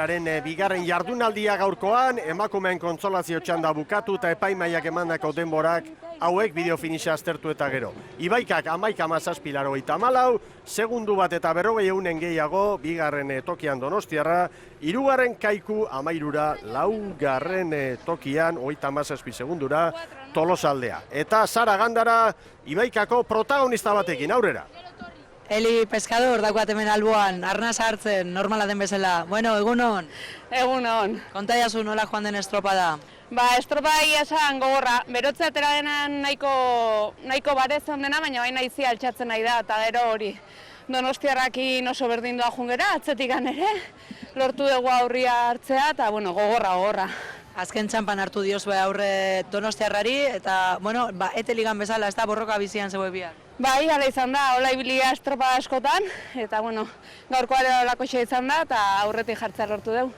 Primeraren bigarren jardunaldia gaurkoan, emakumeen kontsolazio txanda bukatu eta epaimaiak emandako denborak hauek bideo finixa aztertu eta gero. Ibaikak 11,784, segundu bat eta 40 gehiago, bigarren tokian Donostiarra, hirugarren Kaiku 13, laugarren tokian 37 segundura Tolosaldea. Eta Sara Gandara Ibaikako protagonista batekin, aurrera. Eli Pescador daukat hemen alboan, arnaz hartzen, normala den bezala. Bueno, egunon? Egunon. Konta jazu nola joan den estropada? Estropada egia esan gogorra. Berotze atera denan nahiko barez ondena, baina baina izi altxatzen nahi da, eta gero hori. Donostiarrakin oso berdin doa jungera, atzetikan ere, lortu dugu aurria hartzea, eta bueno, gogorra. Azken txampan hartu diozue aurre Donostiarrari, eta, bueno, ete ligan bezala, ez da borroka bizian zegoe biak. Bai, hala izan da, hola ibilia estropada askotan, eta, bueno, gaurkoare holakoxe izan da, eta aurretik jartzea lortu dugu.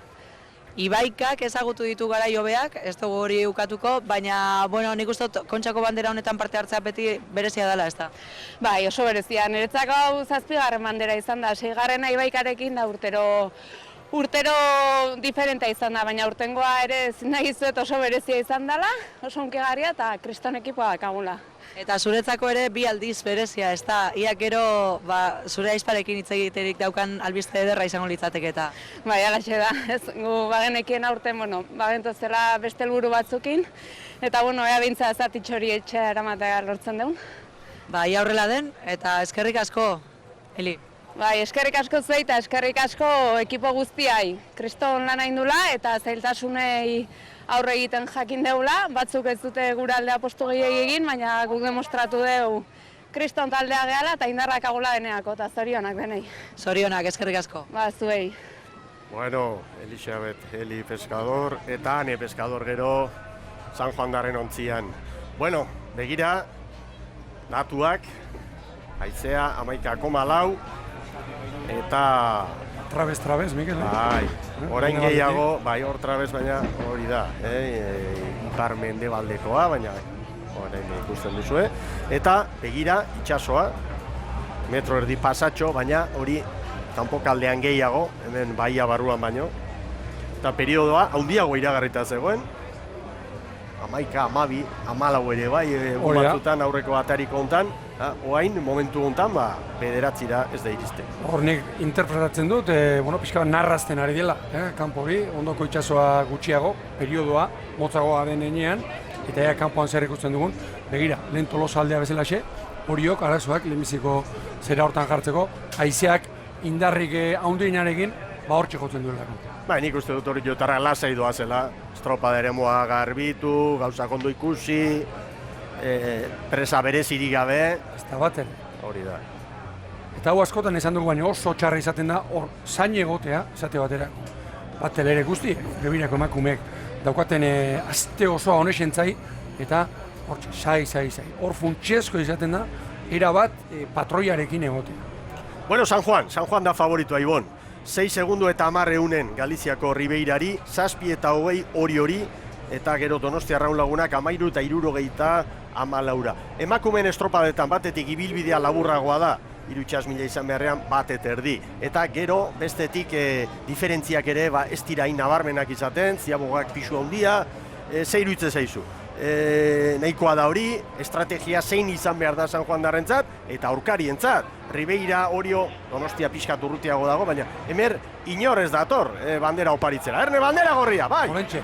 Ibaikak ezagutu ditu gara jobeak, ez dugu hori ukatuko, baina, bueno, nik uste Kontxako bandera honetan parte hartzea beti berezia dela, ez da? Bai, oso berezia, niretzako hau 7. bandera izan da, 6. Ibaikarekin da urtero diferentea izan da, baina urtengoa ere nahi zuet oso berezia izan dela, oso hunkigarria eta kriston ekipoa dakagula. Eta zuretzako ere bi aldiz berezia, ez da? Ia gero zure aizparekin hitz egiterik daukan albiste ederra izango litzateke eta. Bai, alaxe da, gu bagenekien aurten, bagentozela beste helburu batzukin, eta ea bintza zatitxo hori etxea eramatea lortzen dugun. Ia horrela den, eta eskerrik asko, Eli. Bai, eskerrik asko zuei eta eskerrik asko ekipo guztiai. Kriston lan haindula eta zailtasunei aurre egiten jakin deula. Batzuk ez dute gure aldea postu gehiagin egin, baina guk demostratu dugu kriston taldea gehala eta indarrak agula deneako, eta zorionak denei. Zorionak, eskerrik asko. Zuei. Bueno, Elizabeth, Eli Pescador eta Ane Pescador gero San Juan Darren ontzian. Bueno, begira, datuak, haizea 11,4, eta... Trabez, Mikel. Bai, orain gehiago, bai hor trabez, baina hori da, ipar mendebaldekoa, baina orain ikusten duzue. Eta begira, itxasoa, metro erdi pasatxo, baina hori kanpokaldean gehiago, hemen baia barruan baino. Eta periodoa, handiago iragarrita zegoen, 11, 12, 14 ere bai, batzutan aurreko atariko hontan, oain momentu hontan, bederatzira ez da iristen. Hor nik interpretatzen dut, pixka bat narrazten ari dela, kanpo hori, ondoko itxasoa gutxiago, periodoa, motzagoa den enean, eta ea kanpoan zer ikusten dugun, begira, lehen Tolosaldea bezalaxe, horiok, arazoak, lehenbiziko zera hortan jartzeko, haizeak indarrik handiinarekin, hortxe jotzen duelako. Nik uste dut hori jotarra lasai doa zela, estropada eremua garbitu, gauzak ondo ikusi, presa berezirik gabe. Ez da baten. Hori da. Eta hau askotan esan dugu baina oso txarra izaten da, hor zain egotea, esate batera. Batelere guzti, gebirako emakumeek daukaten aste osoa honesentzai, eta hor sai. Hor funtsezko izaten da, erabat patroiarekin egotea. Bueno, San Juan da favoritoa, Ibon. 6 segundu eta 10 eunen Galiziako Ribeirari, 7 eta 20 hori, eta gero Donostia Arraun Lagunak 13 eta 74. Emakumeen estropadetan batetik ibilbidea laburragoa da, 3.000 izan beharrean bat eta erdi. Eta gero bestetik diferentziak ere ez dira nabarmenak izaten, ziabogak pisu handia, ze iruditzen zaizu. Nahikoa da hori, estrategia zein izan behar da San Juan Darrentzat, eta aurkarientzat. Ribeira, Orio, Donostia pixkat urrutiago dago, baina hemer inor ez dator bandera oparitzera. Erne, bandera gorria, bai! Horentxe.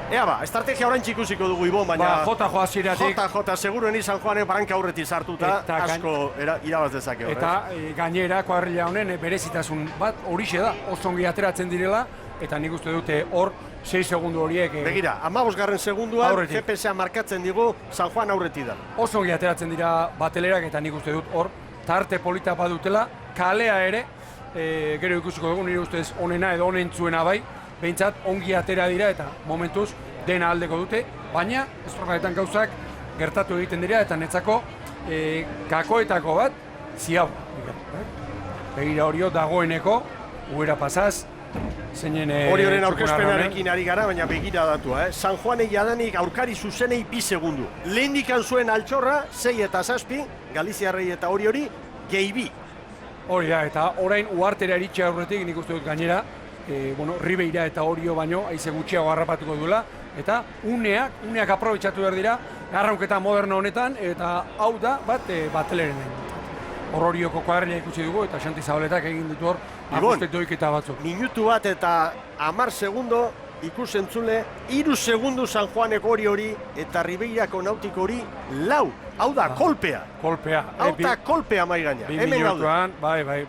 Ea estrategia oraintxe ikusiko dugu, Ibon, baina... Jota ziratik. Jota, seguruen San Juanen baranka aurretik sartuta, asko irabaz dezakeo. Eta gainera, kuadrilla honen berezitasun bat horixe da, oso ongi ateratzen direla, eta nik uste dute hor 6 segundu horiek... Begira, 15. segunduan, GPS-a markatzen digu, San Juan aurretik da. Oso ongi ateratzen dira batelerak, eta nik uste dut hor, tarte polita badutela, kalea ere, gero ikusiko dugu, nire ustez onena edo onentzuena bai, behintzat ongi atera dira eta momentuz dena aldeko dute, baina estropadetan gauzak gertatu egiten dira eta netzako gakoetako bat ziago. Begira Orio dagoeneko, uera pasaz, zeinen... Orioren aurkezpenarekin ari gara, baina begira datua, San Juanei jadanik aurkari zuzenei 2 segundu. Lehendikan zuen altxorra, 6 eta 7, Galiziarrei eta Oriori, gehi 2. Hori da, eta orain uhartera eritxe aurretik, nik uste dut gainera, Ribeira eta Orio baino haize gutxiago harrapatuko duela, eta uneak aprobetxatu behar dira, arraunketa moderno honetan, eta hau da batelerenen. Hor Orioko kuadrilla ikusi dugu, eta Xanti Zabaletak egin ditu hor, akustek doiketa batzuk. Minutu bat eta 10 segundo, ikusentzule, 3 segundu San Juaneko hori eta Ribeirako Nautiko hori 4. Hau da, kolpea. Kolpea. Hau da, kolpea mai gaina. Hemen gaude. Bai,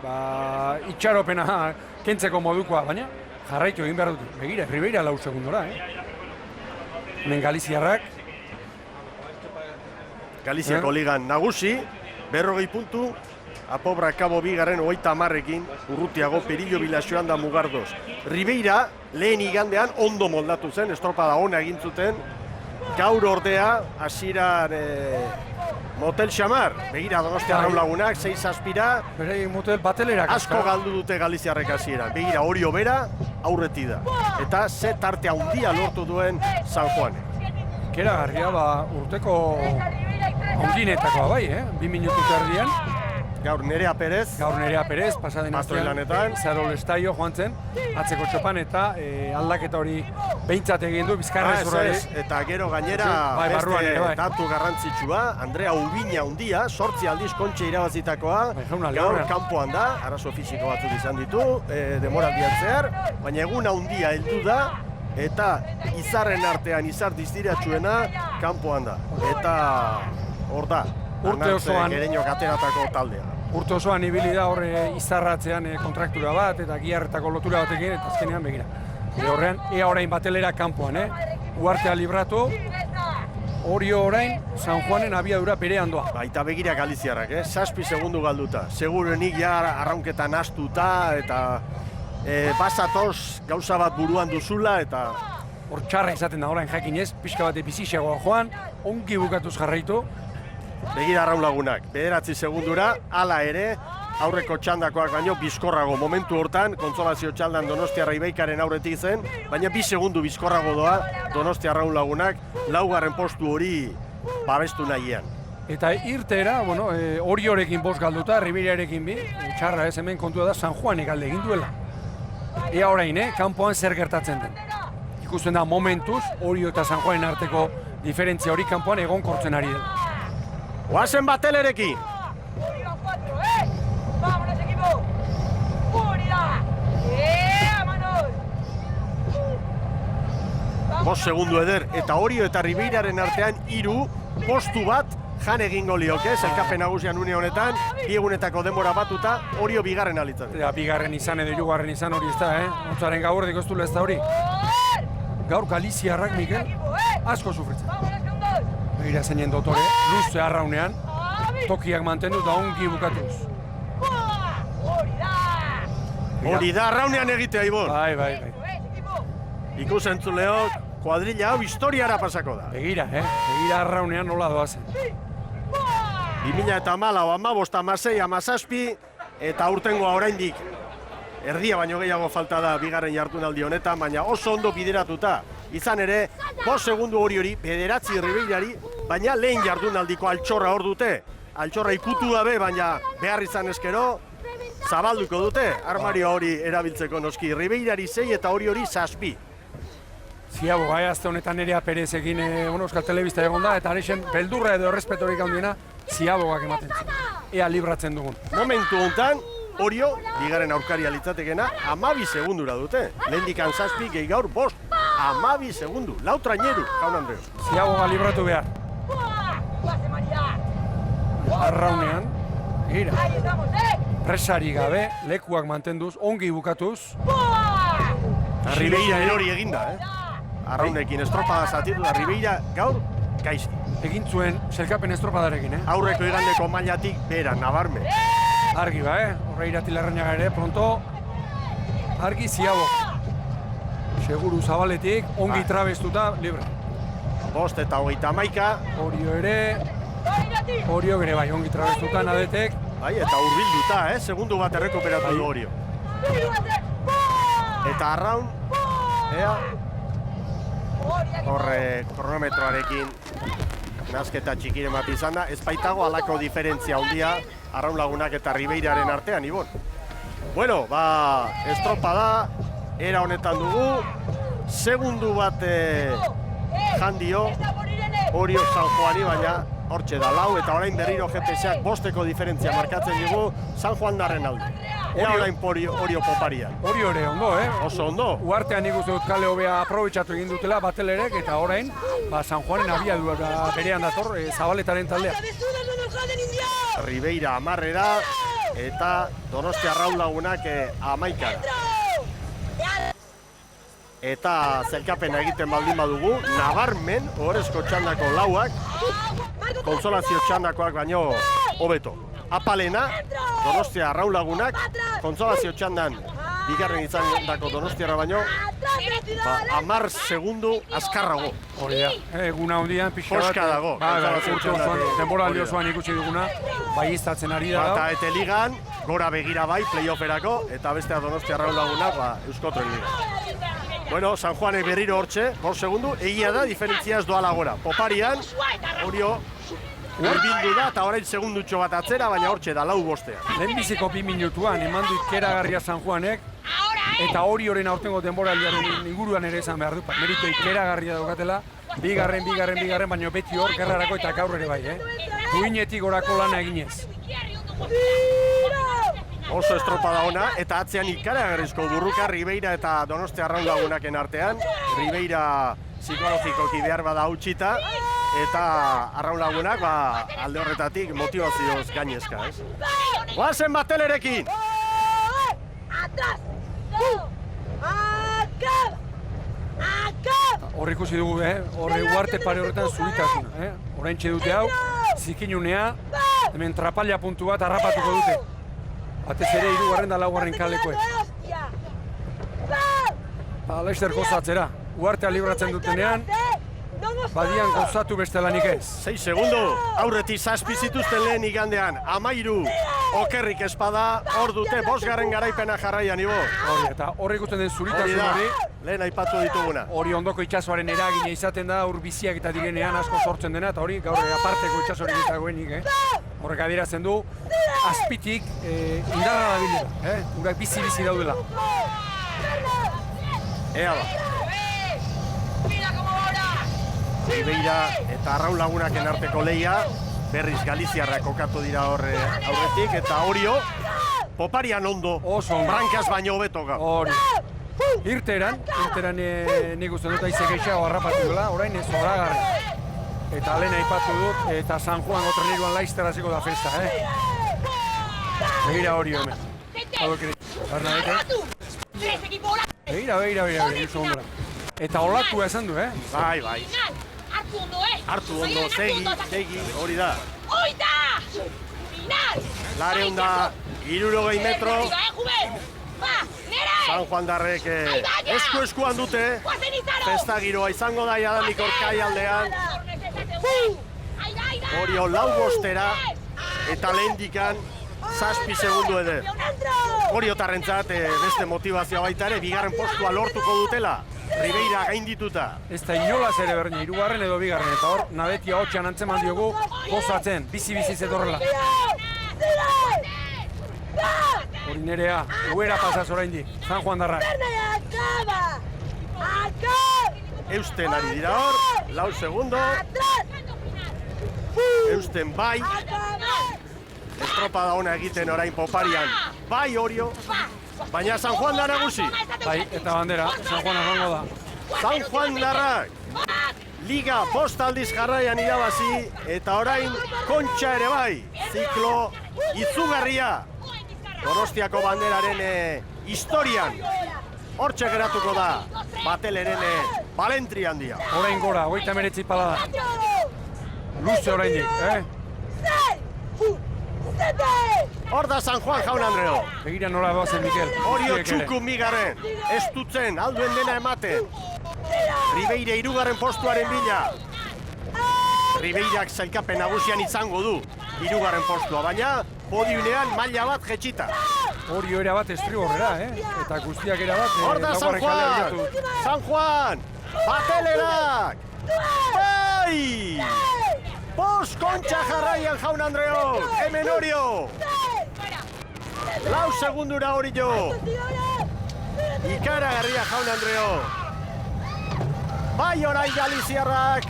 itxaropena kentzeko modukoa, baina jarraitu egin behar dute. Begira, Ribeira 4 segundora, Hemen Galiziarrak. Galiziako ligan nagusi, 40 puntu, Apobra Kabo bigarren 30ekin, Urrutiago, Perillo, Bilaxoan da Mugardoz. Ribeira lehen igandean ondo moldatu zen, estropada ona egin zuten. Gaur ordea, hasieran Motel Xamar, begira Donostia Arraun Lagunak, 6 aspira. Bere motel batelerak. Asko galdu dute Galiziarrek hasieran. Begira Orio bera, aurreti da. Eta ze tarte handia lortu duen San Juanek. Keragarria, urteko onginetakoa bai, 2 minutu erdian. Gaur Nerea Perez, pasaden astean Zarol Estaio joan zen, atzeko txopan eta aldaketa hori behintzat egin du, Bizkarra zurrari. Eta gero gainera beste datu garrantzitsua, Andrea Ubina hundia, 8 aldiz kontxe irabazitakoa, gaur kanpoan da, arazo fisiko batzuk izan ditu, demoraldian zehar, baina eguna hundia heldu da, eta izarren artean, izar diztiratsuena, kanpoan da. Eta hor da, urte osoan Gereñok ateratako taldea. Urte osoan ibili da horre izarratzean kontraktura bat eta giarretako lotura batekin eta azkenean begira. Horrean, ea orain batelera kanpoan, Uartea libratu, Orio orain, San Juanen abiadura berean doa. Baita begira Galiziarrak, 7 segundu galduta. Segurenik ja arraunketan astuta eta basatoz gauza bat buruan duzula eta hor txarra izaten da orain jakinez, pixka bat epizixeagoa joan, ongi bukatuz jarraitu. Begira Arraun Lagunak, 9 segundura, hala ere, aurreko txandakoak baino bizkorrago momentu hortan, kontsolazio txaldan Donostia Ribeikaren aurretik zen, baina 2 segundu bizkorrago doa Donostia Arraun Lagunak, 4. postu hori babestu nahian. Eta irtera, Oriorekin 5 galduta, Ribeirarekin 2, txarra hemen kontua da San Juanek alde egin duela. Ea orain, kanpoan zer gertatzen den. Ikusten da momentuz, Orio eta San Juanen arteko diferentzia hori kanpoan egonkortzen ari den. Oazen batelerekin! ¡Vámonos, equipo! ¡Unidad! ¡Vámonos! 5 segundu eder, eta Orio eta Ribeiraren artean 3 postu bat jan egingo lioke, zelkapen nagusian une honetan, 2 egunetako denbora batuta, Orio bigarren alitzen. Bigarren izan edo 3. izan hori ez da, Ontzaren gaurdik ez du ez da hori. Gaur Galiziarrak, Mikel, asko sufritzen. Begira zeinen dotore, luze arraunean, tokiak mantendu eta ongi bukatuz. Hori da arraunean egitea, Ibon. Bai. Ikusentzuleok, kuadrilla hau historiara pasako da. Begira arraunean nola doazen. 2014, 15, 16, 17, eta aurtengoa oraindik erdia baino gehiago falta da bigarren jardunaldi honetan, baina oso ondo bideratuta. Izan ere, 5 segundu hori 9 Ribeirari, baina lehen jardunaldiko altxorra hor dute. Altxorra ikutu dabe, baina behar izan eskero, zabalduko dute, armario hori erabiltzeko noski. Ribeirari 6 eta hori 7. Ziaboga, azte honetan Nerea Perezekin Euskal Telebista egon da, eta areixen beldurra edo errespetorik handiena Ziabogak ematen zen. Ea libratzen dugun. Momentu honetan, Orio, bigarren aurkaria litzatekena, 12 segundura dute. Lehendikan 7, gehi gaur 5. 12 segundu, lautraineru, jaun Andreu. Ziaboga libratu behar. Arraunean, gira. Presari gabe, lekuak mantenduz, ongi bukatuz. Ribeira erori eginda, Arraunekin estropada zatitu da Ribeira gaur gaizki. Egin zuen zelkapen estropadarekin, Aurreko igandeko mailatik bera, nabarme. Argi horre Irati Larrañaga ere, pronto, argi Ziabok. Seguru zabaletik, ongi trabestuta, libre. 5 eta 31. Orio ere, Orio bere bai, ongi trabestuta, nadetek. Bai, eta hurbilduta, segundu bat errekuperatu du Orio. Eta Arraun, horre kronometroarekin nazketa txikiren bat izan da, ez baitago halako diferentzia handia Arraun Lagunak eta Ribeiraren artean, Ibon. Bueno, estropada era honetan dugu, segundu bat jandio, Orio San Juani, baina hortxe da lau, eta orain berriro GPS-ak bosteko diferentzia markatzen dugu San Juan darren alde. Ea orain Orio Poparian. Orio ere ondo, Oso ondo. Uartean nik uste dut kale hobea aprobetxatu egin dutela Batelerek, eta orain San Juanen abiadura berean dator Zabaletaren taldea. Ribeira amarrera, eta Donostia Arraun Lagunak 11. Eta zelkapena egiten baldin badugu, nabarmen ohorezko txandako lauak, kontsolazio txandakoak baino hobeto. Apalena, Donostia Arraun Lagunak, kontsolazio txandan bigarren izandako Donostiarra baino, 10 segundu azkarrago. Hori da, eguna hondian pixka bat. Poska dago. Denboraldi osoan ikusi duguna, baiiztatzen ari da. Eta ete ligan, gora begira bai, playofferako, eta bestea Donostia Arraun Lagunak, Euskotren liga. Bueno, San Juanek berriro hortxe, 5 segundu, egia da, diferentzia ez doala gora. Poparian, Orio urbildu da, eta orain segundutxo bat atzera, baina hortxe da, 4-5. Lehenbiziko 2 minutuan, eman du ikeragarria San Juanek, eta Orioren aurtengo denboraldiaren inguruan ere esan behar du, merito ikeragarria daukatela, bigarren, baina beti hor, gerrarako eta gaur ere bai, duinetik gorako lana eginez. Oso estropada ona, eta atzean ikaragarrizko burruka Ribeira eta Donostia Arraun Lagunaken artean. Ribeira psikologikoki behar bada hautsita, eta Arraun Lagunak alde horretatik motivazioz gainezka, ez? Goazen Batelerekin! Hor ikusi dugu, horre uarte pare horretan zuritasuna, oraintxe dute hau, zikinunea, hemen trapalla puntu bat harrapatuko dute. Batez ere 3. da 4. kalekoek. Lester gozatzera, uartea libratzen dutenean, badian gozatu bestelanik ez. 6 segundu, aurretik 7 zituzten lehen igandean, 13, okerrik espada, hor dute 5. garaipena jarraian, Ibo. Hori, eta horre ikusten den zuritasun hori, lehen aipatu dituguna. Hori ondoko itsasoaren eragina izaten da, hor biziak eta direnean asko sortzen dena, eta hori gaur aparteko itsasorik dagoenik, horrek adierazten du, azpitik indarra dabilela, urak bizi daudela. Ea ba. Ribeira eta Arraun Lagunaken arteko lehia, berriz Galiziarra kokatu dira horre aurretik, eta Orio, Poparian ondo, brankaz baino hobeto gau. Hori. Irteran nik uste dut aize gehiago harrapatu dela, orain ez zoragarri. Eta lehen aipatu dut, eta San Juan Otreneroan Laister hasiko da festa, Begira Orio hemen. Begira, eta olatua esan du, Bai. Hartu ondo, segi, hori da. Lareun da, 60 metro. San Juan darrek eskuan dute. Festa giroa izango da jadanik orkai aldean. Orio 4 eta lehendikan 7 segundu eder. Oriotarrentzat beste motivazioa baita ere, bigarren postua lortuko dutela. Ribeira gaindituta. Ez da inolaz ere berdin, 3. edo 2. eta hor, Nabetia hotxean antzeman diogu, gozatzen, bizi zetorrela. Hori nerea, uera pasaz oraindik, San Juan darrak. Eusten ari dira hor, 4 segundo. Eusten bai. Estropada ona egiten orain Poparian. Bai Orio, baina San Juan da nagusi. Bai, eta bandera, San Juan arrango da. San Juan darrak. Liga 5 aldiz jarraian irabazi, eta orain kontxa ere bai. Ziklo izugarria. Donostiako banderaren historian. Hortxe geratuko da, Bateleren balentri handia. Orain gora, 39 pala da. Luze oraindik, Hor da San Juan Jaun Andreo. Begira nola doazen, Mikel. Orio txukun bigarren, ez dutzen, alduen dena ematen. Ribeire 3. postuaren bila. Ribeirak zailkapen nagusian izango du 3. postua, baina podiunean maila bat jetxita. Orio era bat estrigorrera, eta guztiak era bat. Hor da San Juan! San Juan! Batelerak! Bai! 5 kontxa jarraian Jaun Andreo! Hemen Orio! 4 segundura Orio! Ikaragarria Jaun Andreo. Bai orain Galiziarrak.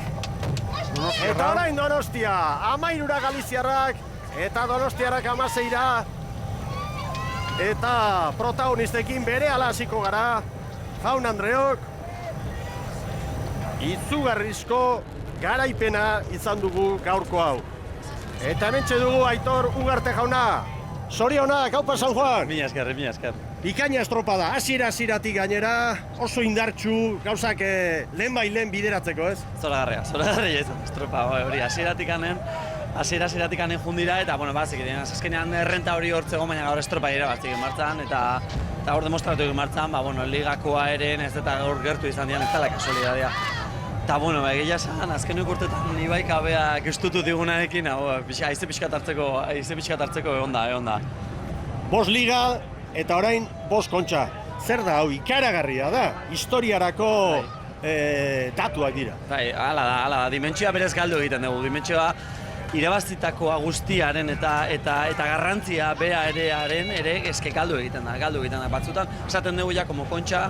Eta orain Donostia. 13 Galiziarrak. Eta Donostiarrak 16. Eta protagonistekin berehala hasiko gara. Jaun Andreok. Izugarrizko garaipena izan dugu gaurko hau. Eta hementxe dugu Aitor Ugarte jauna. Zorionak, haupa San Juan. Mila esker. Bikaina estropada, hasieratik gainera, oso indartsu, gauzak lehen bideratzeko, ez? Zoragarria izan, estropa hori hasieratik anen jundira, eta, bueno, bazik, azkenean errenta hori hortzego, baina gaur estropa irabaztik martzan, eta hor demostratu egin martzan, ba, ligakoa eren ez eta gaur gertu izan dian, ez dela kasualidadea. Eta, bueno, egia esan, azkenik urtetan Ibaika beak estutu digunarekin, haize pixkat hartzeko egon da. 5 liga eta orain 5 kontxa. Zer da hau, ikaragarria da, historiarako datuak dira. Bai, hala da, dimentsioa berez galdu egiten dugu, dimentsioa irabaztitakoa guztiaren eta garrantzia bea ere eske galdu egiten da. Batzutan, esaten dugu ja, como kontxa,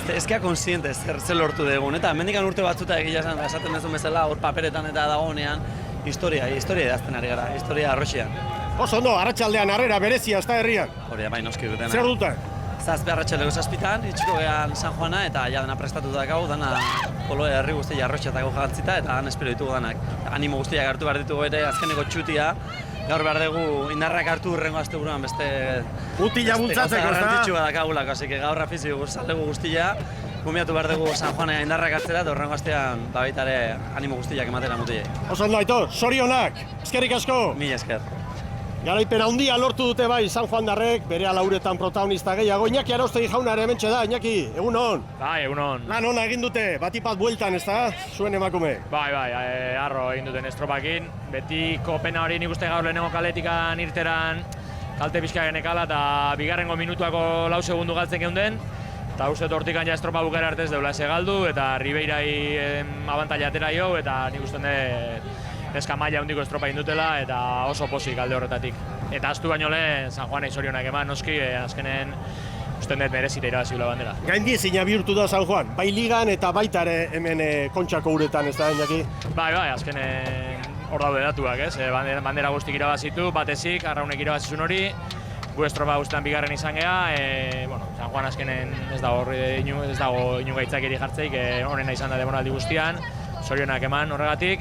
ezkea konsiente zer lortu dugun, eta hemendikan urte batzuta egia esaten duzu bezala, hor paperetan eta dagoenean, historia idazten ari gara, historia arroxean. Oso ondo, arratsaldean harrera berezia, ez da herrian. Hori da, bai, noski dutena. Zer dutan? Zazpe arratsaleko 7:00, itxiko gehan San Juana, eta ja dena prestatuta gau, dana koloe herri guztia arroxeatako jantzita, eta han espero ditugu danak. Animo guztiak hartu behar ditugu ere, azkeneko txutia, gaur behar dugu indarrak hartu urrengo asteburuan beste... Utila bultzatzeko, ez da? Garrantzitsua dakagulako, así que gaur afizio guztaldegu guztia, gumiatu behar dugu San Juana indarrak hartzera, eta urrengo astean baita ere animo guztiak ematera mutilei. Oso ondo, Aitor, zorionak, eskerrik asko! Mila esker. Garaipen handia lortu dute bai San Juan darrek, bere lauretan protagonista gehiago. Iñaki Arauztegi jauna ere hementxe da, Iñaki, egun hon? Bai, egun hon. Lan hona egin dute, batipat bueltan, ez da, zuen emakume? Bai, arro egin duten estropakin. Betiko pena hori nik uste gaur lehenengo kaletikan irteran kalte pixka genekala, eta bigarrengo minutuako 4 segundu galtzen geunden. Eta uste hortikan ja estropa bukera artez deula eze galdu, eta Ribeirai abantaila atera jo, eta nik uste neska maila handiko estropa indutela, eta oso pozik alde horretatik. Eta astu baino lehen San Juana zorionak eman, noski, azkenen uste dut merezita irabazigula bandera. Gaindiezina bihurtu da San Juan, bai ligan eta baita ere hemen kontxako uretan, ez da, Iñaki? Bai, azkenen hor daude datuak, ez? Bandera guztik irabazitu, batezik, arraunek irabazizun hori, gu estropa guztetan bigarren izan geha, San Juan azkenen ez dago inugaitzakeri jartzeik, honena izan da demoraldi guztian, zorionak eman horregatik.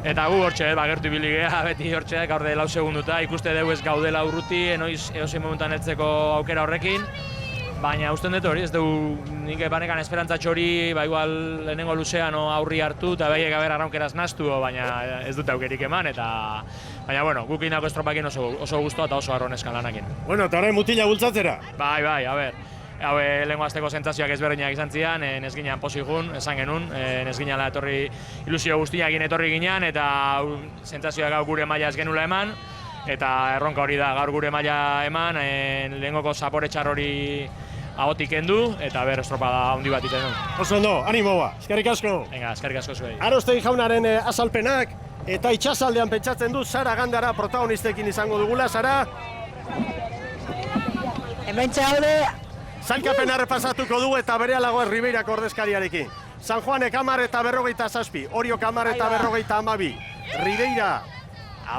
Eta gu hortxe, gertu ibili geha, beti hortxe, gaur de 4 segunduta, ikuste dugu ez gaudela urruti, edozein momentuan heltzeko aukera horrekin. Baina usten dut hori, ez dugu nik banekan esperantzatxo hori, igual lehenengo luzean aurri hartu, eta behiek aber arraunkeraz naztu, baina ez dute aukerik eman, baina guk indako estropakin oso guztua eta oso arroneskan lanakin. Bueno, eta orain mutila bultzatzera? Bai, hau lehengo azteko sentsazioak ezberdinak izan zidan, ez ginean pozik jun, esan genuen, ez ginean etorri ilusio guztiakin etorri ginean, eta sentsazioak gaur gure maila ez genula eman, eta erronka hori da gaur gure maila eman, lehengoko zapore txar hori ahotik kendu, eta estropada handi bat iten du. Oso ondo, animo ba, eskerrik asko! Venga, eskerrik asko zuei. Arauztegi jaunaren azalpenak, eta itxasaldean pentsatzen du Sara Gandara protagonistekin izango dugula, Sara? Hementxe haude, Zailkapena repasatuko du eta berealago Ribeirako ordezkariarekin. San Juanek 10:47, Oriok 10:52, Ribeira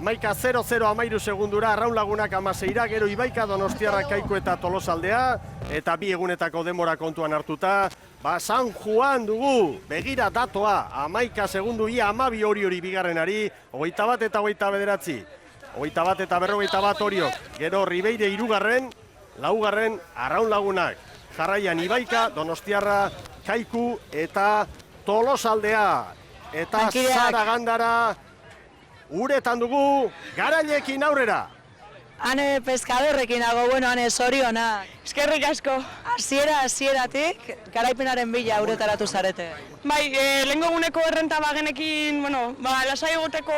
11:00 13 segundura, Arraun Lagunak 16, gero Ibaika Donostiarrak Kaiku eta Tolosaldea, eta 2 egunetako denbora kontuan hartuta, San Juan dugu, begira datoa, 11 segundu ia 12 hori bigarrenari, 21 eta 29, 21 eta 51 Oriok, gero Ribeire 3, 4 Arraun Lagunak, jarraian Ibaika, Donostiarra, Kaiku eta Tolosaldea. Eta Sara Gandara uretan dugu, garailekin aurrera. Hane peskadorrekin nago, hane zorionak. Eskerrik asko. Hasieratik, garaipenaren bila uretaratu zarete. Bai, lehengo eguneko errenta bagenekin, lasai egoteko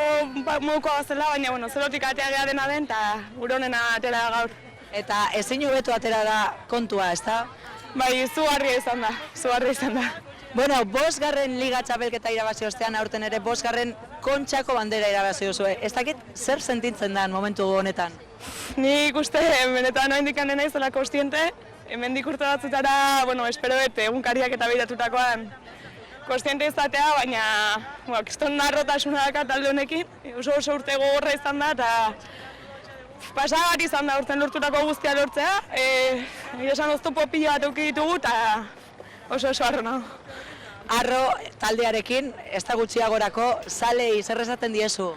modukoa zela, baina, zerotik atea geha dena den, eta gure honena atera gaur. Eta ezin hobeto atera da kontua, ezta? Bai, zugarria izan da. 5. Liga txapelketa irabazi ostean, aurten ere 5. Kontxako bandera irabazi duzue. Ez dakit zer sentitzen da momentu honetan? Nik uste benetan oraindik naiz zela kontziente, hemendik urte batzutara, espero dut egunkariak eta behiratutakoan kontziente izatea, baina kriston narrotasuna daka talde honekin, oso urte gogorra izan da, eta pasagat izan da urten lortutako guztia lortzea, esan oztopo pilo bat euki ditugu, eta oso harro nago. Arro taldearekin, ez da gutxiagorako, zalei zer esaten diezu?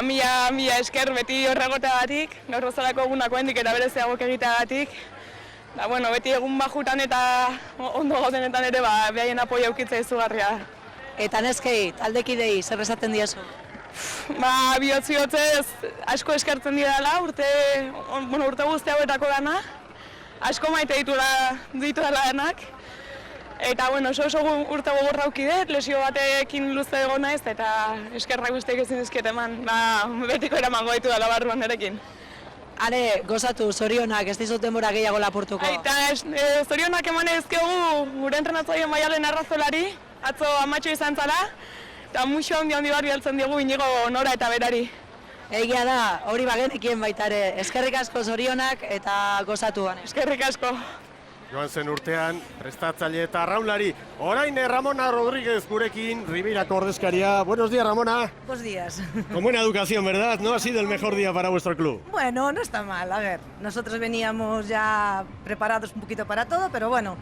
Mila esker beti horregoteagatik, gaur bezalako egunako hendik eta bereziagok egiteagatik. Beti egun bajutan eta ondo gaudenetan ere behaien apoia eukitzea izugarria. Eta neskei, taldekidei zer esaten diezu? Bihotz-bihotzez asko eskertzen didala, urte guzti hauetako gana. Asko maite ditudala denak. Eta oso urte gogorra aukidet, lesio batekin luze egon naiz, eta eskerrak guztiak ezin dizkiet eman, betiko eramango ditudala barruan erekin. Are, gozatu, zorionak, ez dizut denbora gehiago lapurtuko. Eta zorionak eman ezkiogu gure entrenatzaile Maialen Arrazolari, atzo amatxo izan zara, eta muxo handi barri altzen diogu inigo Nora eta berari. Egia da, hori bagenekien baita ere. Eskerrik asko zorionak eta gozatu gane. Eskerrik asko. Joan zen urtean, prestatzaile eta arraunlari. Orain Ramona Rodríguez gurekin, Ribeirako ordezkaria. Buenos días, Ramona. Buenos días. Con buena educación, ¿verdad? ¿No ha sido el mejor día para vuestro club? Bueno, no está mal. A ver, nosotros veníamos ya preparados un poquito para todo, pero bueno,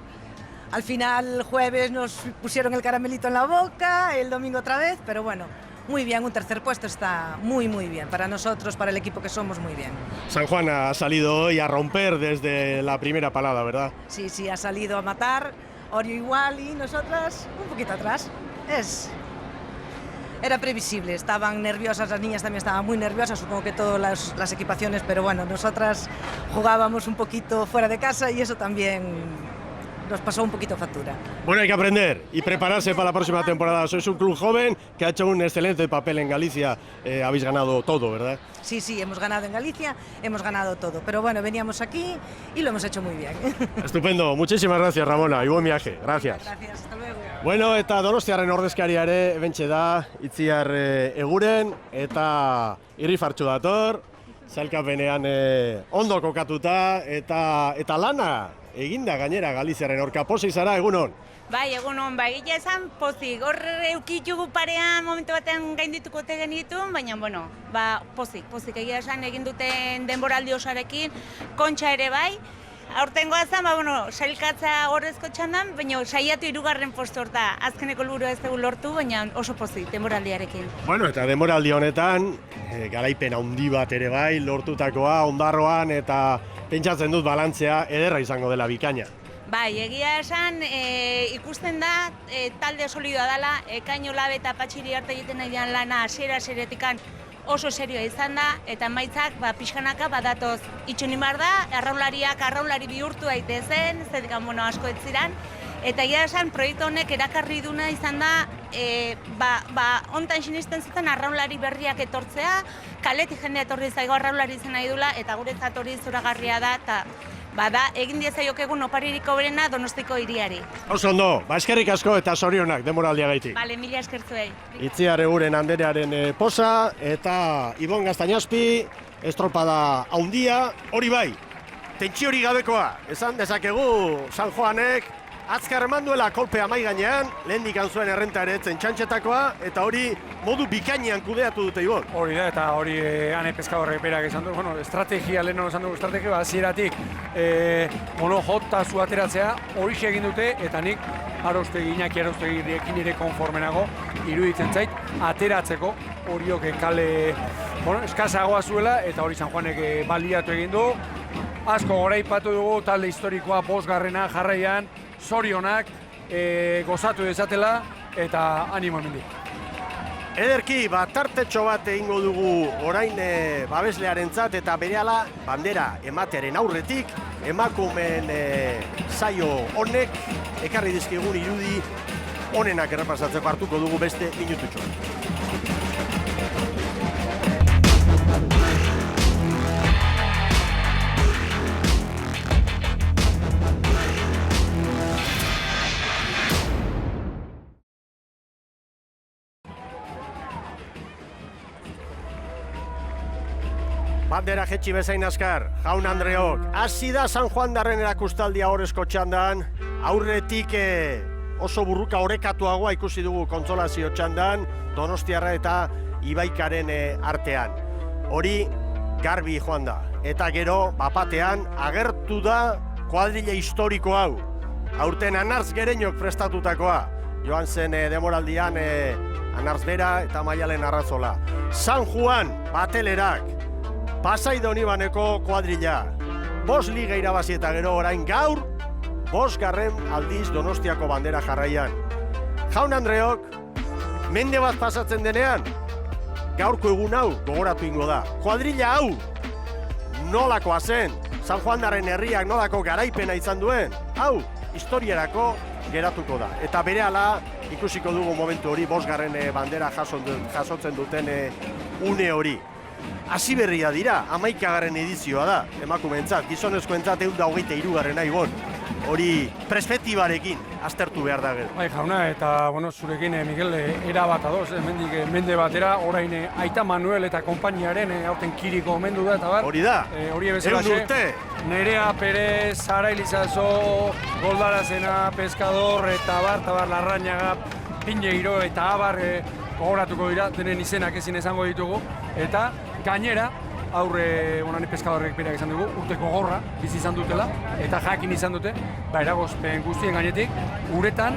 al final el jueves nos pusieron el caramelito en la boca, el domingo otra vez, pero bueno, muy bien, un tercer puesto está muy bien. Para nosotros, para el equipo que somos, muy bien. San Juan ha salido hoy a romper desde la primera palada, ¿verdad? Sí, ha salido a matar, Orio igual y nosotras un poquito atrás. Era previsible, estaban nerviosas, las niñas también estaban muy nerviosas, supongo que todas las equipaciones, pero bueno, nosotras jugábamos un poquito fuera de casa y eso también nos pasó un poquito factura. Bueno, hay que aprender y prepararse para la próxima temporada. Sois un club joven que ha hecho un excelente papel en Galicia. Habéis ganado todo, ¿verdad? Sí, hemos ganado en Galicia, hemos ganado todo. Pero bueno, veníamos aquí y lo hemos hecho muy bien. Estupendo. Muchísimas gracias, Ramona, y buen viaje. Gracias. Gracias, hasta luego. Bueno, eta Donostiarren ordezkaria ere bentxe da, Itziar Eguren, eta irrifartxu dator, zailkapenean ondo kokatuta, eta lana eginda gainera Galiziaren aurka. Pozik zara, egunon? Bai, egunon, egia esan pozik. Hor eukitugu parean momentu batean gaindituko te genitu, baina, pozik egia esan egin duten denboraldi osarekin, kontxa ere bai. Aurtengoa zen, sailkatza horrezko txandan, baina saiatu 3. postu horta. Azkeneko helburua ez dugu lortu, baina oso pozik denboraldiarekin. Bueno, eta denboraldi honetan, garaipen handi bat ere bai, lortutakoa, ondarroan, eta pentsatzen dut balantzea ederra izango dela bikaina. Bai, egia esan ikusten da talde solidoa dela, Ekaino Labe eta Patxiri arte egiten nahi dian lana hasiera-hasieratik oso serioa izan da, eta emaitzak pixkanaka badatoz. Itxunin behar da, arraunlari bihurtu daitezen, zetik asko ez ziren, eta egia esan proiektu honek erakarri duna izan da, hontan sinisten zuten arraunlari berriak etortzea, kaletik jendea etorri zaigo arraunlari izan nahi dula, eta guretzat hori zoragarria da, eta egin diezaiokegun opaririko berena Donostiko hiriari. Oso ondo, eskerrik asko eta zorionak denboraldia gaitik. Bale, mila eskertzuei. Itziar Eguren anderearen posa, eta Ibon Gaztañazpi, estropada haundia, hori bai, tentsiori gabekoa, esan dezakegu San Joanek, azkar eman duela kolpea mai gainean, lehendik zuen errenta ere etzen txantxetakoa, eta hori modu bikainean kudeatu dute, Ibon. Hori da, eta hori Ane Peskadorrek berak esan du, estrategia, lehen esan dugu estrategia, hasieratik jota zu ateratzea, hori egin dute, eta nik Iñaki Arauztegiekin ere konformenago, iruditzen zait, ateratzeko horiok kale eskazagoa zuela, eta hori San Juanek baliatu egin du. Asko goraipatu dugu, talde historikoa 5. jarraian, zorionak, gozatu dezatela, eta animo hemendik. Ederki, tartetxo bat egingo dugu orain babeslearentzat, eta berehala bandera ematearen aurretik, emakumeen saio honek, ekarri dizkigun irudi honenak errepasatzeko hartuko dugu beste minututxoan. Bandera jetxi bezain askar, Jaun Andreok. Hasi da San Juan darren erakustaldia horrezko txandan, aurretik oso burruka orekatuagoa ikusi dugu kontsolazio txandan, Donostiarra eta Ibaikaren artean. Hori garbi joan da. Eta gero, bapatean, agertu da kuadrilla historiko hau. Aurten Anartz Gereñok prestatutakoa. Joan zen demoraldian Anartz Bera eta Maialen Arrazola. San Juan, batelerak, Pasai Donibaneko kuadrilla. 5 liga irabazi eta gero orain gaur, 5. aldiz Donostiako bandera jarraian. Jaun Andreok, mende bat pasatzen denean, gaurko egun hau gogoratu ingo da. Kuadrilla hau, nolakoa zen, San Juandarren herriak nolako garaipena izan duen, hau, historiarako geratuko da. Eta berehala ikusiko dugu momentu hori, 5. bandera jasotzen duten une hori. Hasi berria dira, 11. edizioa da, emakumeentzat, gizonezkoentzat 123. Ibon. Hori perspektibarekin aztertu behar da gero. Bai, Jauna, eta zurekin, Miguel, era bat adoz, mendik mende batera, orain Aita Manuel eta konpainiaren aurten kiriko omendu da, eta bar. Hori da, hori bezalaxe, Nerea Perez, Sara Elizazo, Goldarazena, Pescador, eta bar, Larrañaga, Piñeiro, eta abar, gogoratuko dira, denen izenak ezin esango ditugu, eta gainera, aurre Pescadorrek berak izan dugu, urteko gorra bizi izan dutela, eta jakin izan dute, eragozpen guztien gainetik, uretan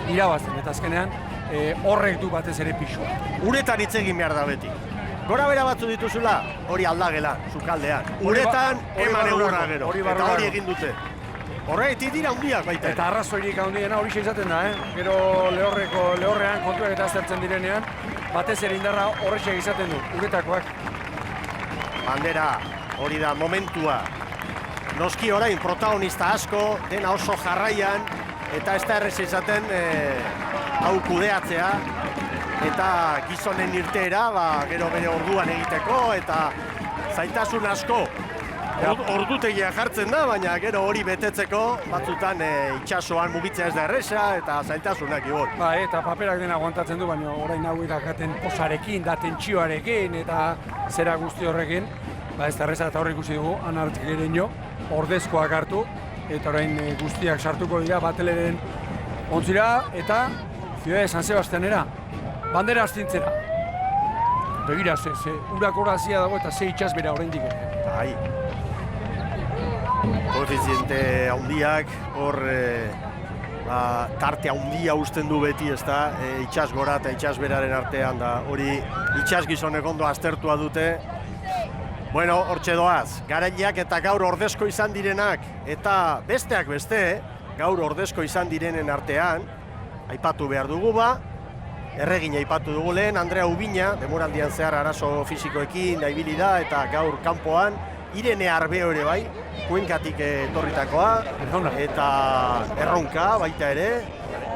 irabazten, eta azkenean horrek du batez ere pixua. Uretan hitz egin behar da beti. Gora bera batzu dituzula, hori aldagela, sukaldean. Uretan eman egurra gero, eta hori egin dute. Horretik dira handiak baita. Eta arrazoirik handiena hori izaten da, Gero lehorrean kontuak eta aztertzen direnean, batez ere indarra horrexek izaten du, uretakoak. Bandera, hori da momentua. Noski orain protagonista asko, dena oso jarraian, eta ez da errez izaten hau kudeatzea, eta gizonen irteera, gero bere orduan egiteko, eta zailtasun asko. Ordutegia jartzen da, baina gero hori betetzeko, batzutan itxasoan mugitzea ez da erresa, eta zailtasunak Ibon. Eta paperak dena aguantatzen du, baina orain hau irakaten posarekin, da tentsioarekin, eta zera guzti horrekin, ez da erresa eta horrek ikusi dugu, Anartz Gereño, ordezkoak hartu, eta orain guztiak sartuko dira bateleren ontzira, eta Ciudad de San Sebastianera, bandera astintzera. Begira, ze urak horazia dago eta ze itxasbera oraindik ere. Koefiziente handiak, hor tarte handia uzten du beti, ez da, itxasgora eta itxasberaren artean da, hori itxasgizonek ondo aztertua dute. Bueno, hortxe doaz, garaileak eta gaur ordezko izan direnak, eta besteak beste, gaur ordezko izan direnen artean, aipatu behar dugu erregina aipatu dugu lehen, Andrea Ubina, demoraldian zehar arazo fisikoekin ibili da, eta gaur kanpoan, Irene Arbeo ere bai, Kuenkatik etorritakoa, eta erronka baita ere,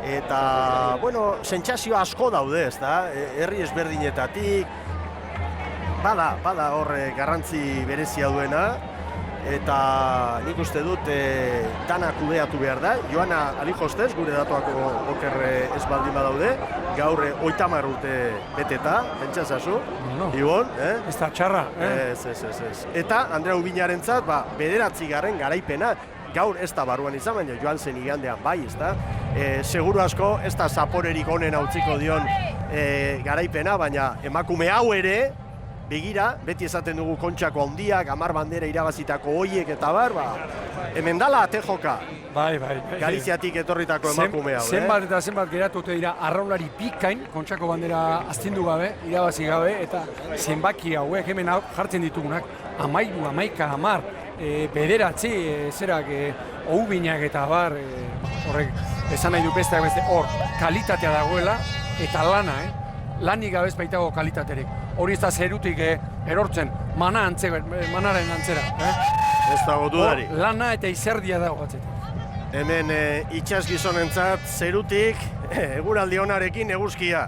eta, sentsazio asko daude, ez da, herri ezberdinetatik, bada hor garrantzi berezia duena, eta nik uste dut dana kudeatu behar da. Joana Alijostez, gure datuako oker ez baldin badaude, gaur 30 urte beteta, pentsazazu, Ibon, Ez da txarra, Ez. Eta Andrea Ubinarentzat, 9. garaipena, gaur ez da barruan izan, baina joan zen igandean bai, ez da. Seguru asko, ez da zaporerik onen utziko dion garaipena, baina emakume hau ere, begira, beti esaten dugu Kontxako handiak, 10 bandera irabazitako hoiek eta bar, hemen dala ate joka. Bai. Galiziatik etorritako emakume hau, Zenbat eta zenbat geratute dira arraunlari bikain, Kontxako bandera astindu gabe, irabazi gabe, eta zenbaki hauek hemen jartzen ditugunak, 13, 11, 10, bederatzi, zerak, oubinak eta bar, horrek, esan nahi du besteak beste, hor, kalitatea dagoela, eta lana, lanik gabez baitago kalitaterik. Hori ez da zerutik erortzen, manaren antzera. Ez dago dudari. Lana eta izerdia dago batzetik. Hemen itxas gizonentzat zerutik eguraldi onarekin eguzkia.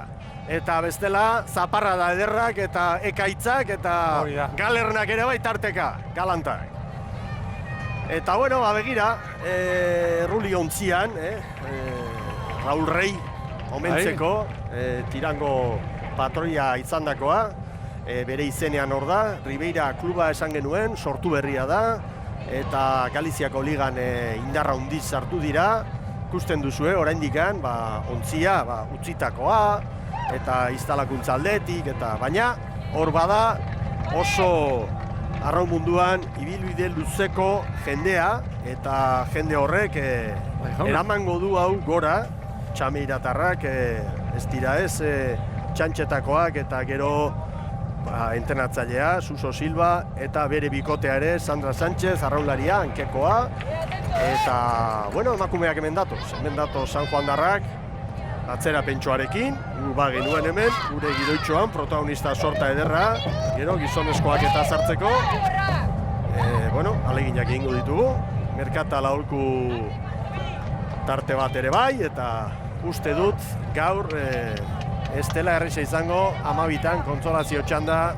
Eta bestela zaparra da ederrak eta ekaitzak eta galernak ere bai tarteka, galantak. Eta begira, erruli ontzian, Raul Rei omentzeko, tirango patroia izandakoa, bere izenean hor da, Ribeira kluba esan genuen, sortu berria da, eta Galiziako ligan indarra handiz sartu dira, ikusten duzue, oraindikan, ontzia, utzitakoa, eta instalakuntza aldetik, eta baina, hor bada oso arraun munduan ibilbide luzeko jendea, eta jende horrek eramango du hau gora, txameiratarrak, ez dira ez, txantxetakoak eta gero entrenatzailea, Suso Silva, eta bere bikotea ere, Sandra Sánchez, arraunlaria, hankekoa, eta, bueno, emakumeak hemen datoz San Juan darrak, atzera pentsoarekin, genuen hemen, gure gidoitxoan, protagonista sorta ederra, gero gizonezkoak eta sartzeko, bueno, aleginak egingo ditugu, merkatal aholku tarte bat ere bai, eta uste dut gaur ez dela erresa izango 12an kontsolazio txanda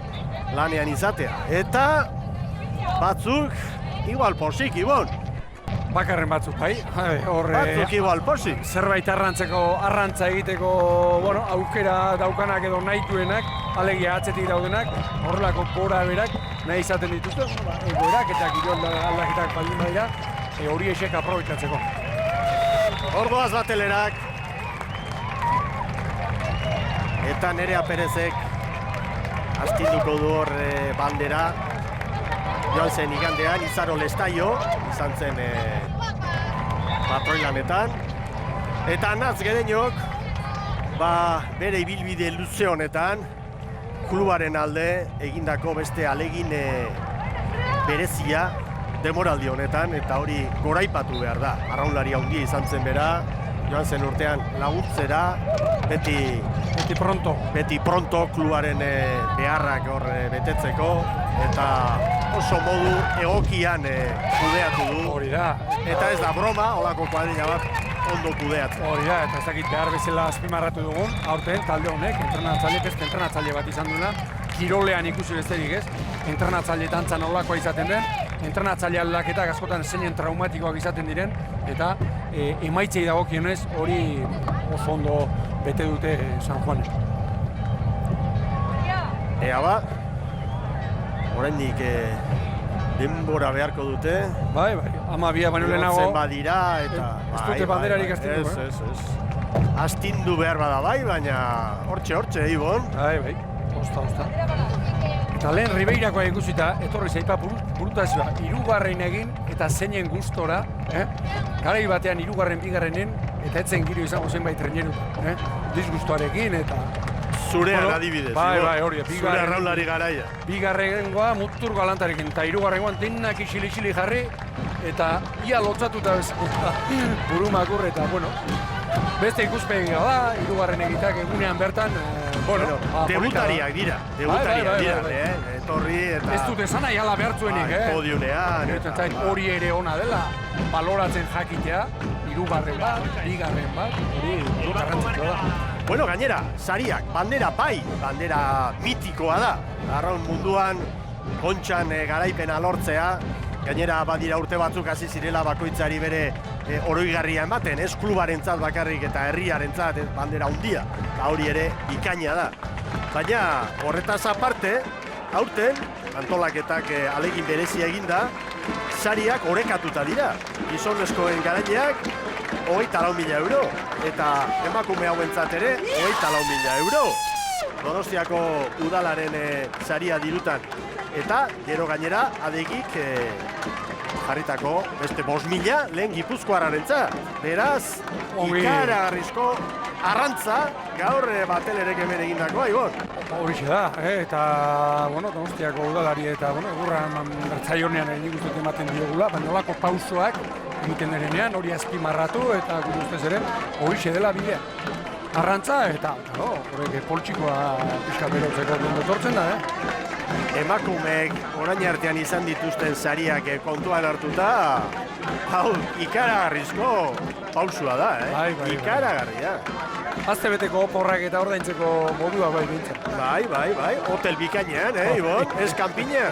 lanean izatea. Eta batzuk igual posik, Ibon. Bakarren batzuk, bai. Batzuk igual posik. Zerbait arrantza egiteko, bueno, aukera daukanak edo nahituenak, alegia atzetik daudenak, horrelako gora berak nahi izaten dituzte, egoerak eta kirol aldaketak baldin badira, hori esek aprobetxatzeko. Ordoaz batelerak. Eta Nerea Perezek astinduko du hor bandera. Joan zen igandean, Izaro Lestaio, izan zen patroilanetan. Eta Natz Gedeñok, bere ibilbide luze honetan, klubaren alde egindako beste alegin berezia demoraldi honetan, eta hori goraipatu behar da. Arraunlari handia izan zen bera, joan zen urtean laguntzera, beti pronto klubaren beharrak hor betetzeko, eta oso modu egokian kudeatu du. Hori da. Eta ez da broma, holako kuadrilla bat ondo kudeatzen. Hori da, eta ez dakit behar bezala azpimarratu dugun, aurten talde honek, entrenatzaile bat izan duena, kirolean ikusi besterik ez, entrenatzaile dantzan nolakoa izaten den, entrenatzaile aldaketak askotan zeinen traumatikoak izaten diren, eta emaitzei dagokionez hori oso ondo bete dute San Juanek. Ea oraindik denbora beharko dute. Bai, 12 baino lehenago. Zen badira eta... Ez dute banderarik astindu, Ez. Astindu behar bada bai, baina hortxe, Ibon. Bai, osta. Eta lehen Ribeirakoa ikusita, etorri zaipa burutazioa, 3. egin eta zeinen gustora, garai batean 3., 2. eta etzen giro izango zenbait treneru, disgustoarekin eta... Zurean adibidez, bai, hori, zure arraunlari garaia. 2. mutur galantarekin, eta 3. denak isili jarri, eta ia lotzatuta burumakur, eta, bueno, beste ikuspegia da, 3. egitak egunean bertan, debutariak dira, etorri eta... Ez dut esan nahi ala behartzuenik, podiunean... Hori ere ona dela, baloratzen jakitea, 3. bat, 2. bat, hori garrantzitsua da. Bueno, gainera, sariak, bandera bandera mitikoa da. Arraun munduan, kontxan garaipena lortzea, gainera badira urte batzuk hasi zirela bakoitzari bere oroigarria ematen, ez klubarentzat bakarrik eta herriarentzat bandera handia, hori ere bikaina da. Baina horretaz aparte, aurten, antolaketak alegin berezia eginda, sariak orekatuta dira. Gizonezkoen garaileak 24.000 euro, eta emakume hauentzat ere 24.000 euro. Donostiako udalaren saria dirutan. Eta gero gainera adegik jarritako beste 5.000 lehen Gipuzkoarrarentzat. Beraz, ikaragarrizko arrantza gaur batelerek hemen egindakoa, Ibon. Horixe da, eta, bueno, Donostiako udalari eta, bueno, egurra bertzaionean nik uste ematen diogula, baina olako pausoak egiten denean, hori azpimarratu eta gure ustez ere, horixe dela bidea. Arrantza eta, horrek poltsikoa pixka berotzeko dendotortzen da, Emakumeek orain artean izan dituzten sariak kontuan hartuta, hau, ikaragarrizko pausua da, Bai. Ikaragarria. Azte beteko oporrak eta ordaintzeko modua bai bintzen. Bai, hotel bikainean, Ibon, ez kanpina.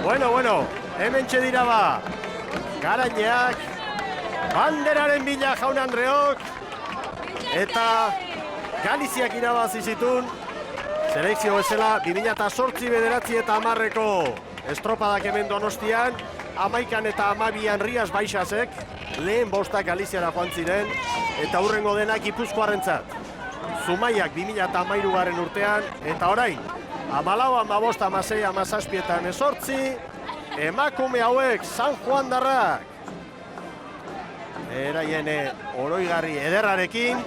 Bueno, hemen txedira garaineak, banderaren bila Jaun Andreok, eta Galiziak irabazi zitun Selekzio bezala 2008 bederatzi eta 10-eko estropadak hemen Donostian, 11 eta 12an Rias Baixasek, lehen bostak Galiziara joan ziren, eta hurrengo denak Gipuzkoarrentzat. Zumaiak 2013 urtean, eta orain, 14, 15, 16, 17 eta 18, emakume hauek San Juan darrak. Eraien oroigarri ederrarekin.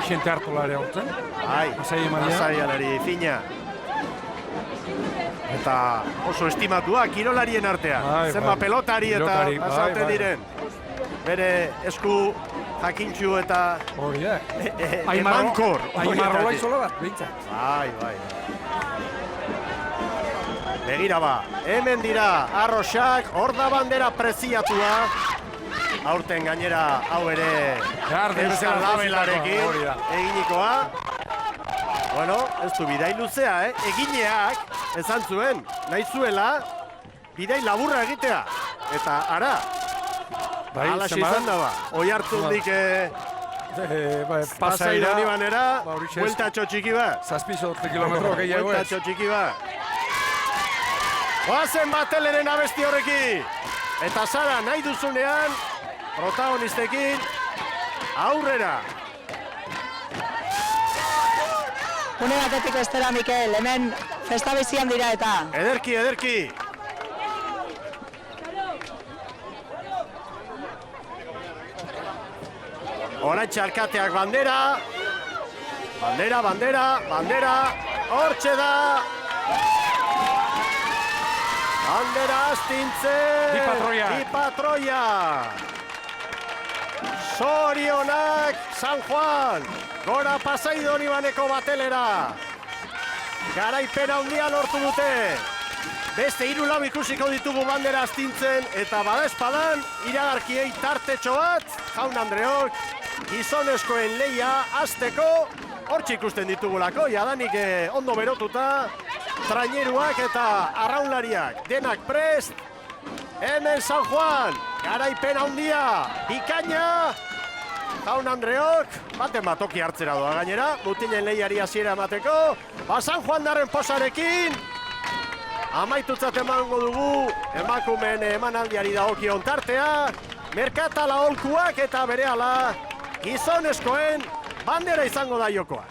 Gente hartu lare hortzen. Bai, masaialari fina. Eta oso estimatua kirolarien artean. Zenba pelotari eta pasauten diren. Bere esku jakintxu eta emankor. Aimarrola izola bat, behintzat. Bai. Begira ba, hemen dira arroxak, hor da bandera preziatua. Aurten gainera hau ere Euskal Labelarekin eginikoa. Bueno, ez du bidai luzea, egineak esan zuen, nahi zuela bidai laburra egitea. Eta ara, alaxi izan daba, oi hartzundik pasaira honi banera, bueltatxo txiki bat. Zazpizo kilometro gehiago ez. Bueltatxo txiki bat. Oazen bateleren abesti horrekin. Eta Sara nahi duzunean, protagonistekin, aurrera. Une batetik estera, Mikel, hemen festa bizian dira eta. Ederki. Oraintxe alkateak bandera. Bandera. Hortxe da. Bandera astintzen. Bi patroia. Zorionak San Juan. Gora Pasaidon Ibaneko batelera. Garaipena handia lortu dute. Beste 3 lau ikusiko ditugu bandera astintzen eta badaezpadan iragarkiei tartetxo bat. Jaun Andreok, gizonezkoen lehia hasteko hortxe ikusten ditugulako. Jadanik ondo berotuta, traineruak eta arraunlariak denak prest. Hemen San Juan, garaipena handia, bikaina. Jaun Andreok, baten batoki hartzera doa gainera, mutilen lehiari hasiera emateko. San Juan darren posarekin, amaitutzat emango dugu, emakumeen emanaldiari dagokion tartea, merkatala holkuak eta berehala gizonezkoen bandera izango da jokoa.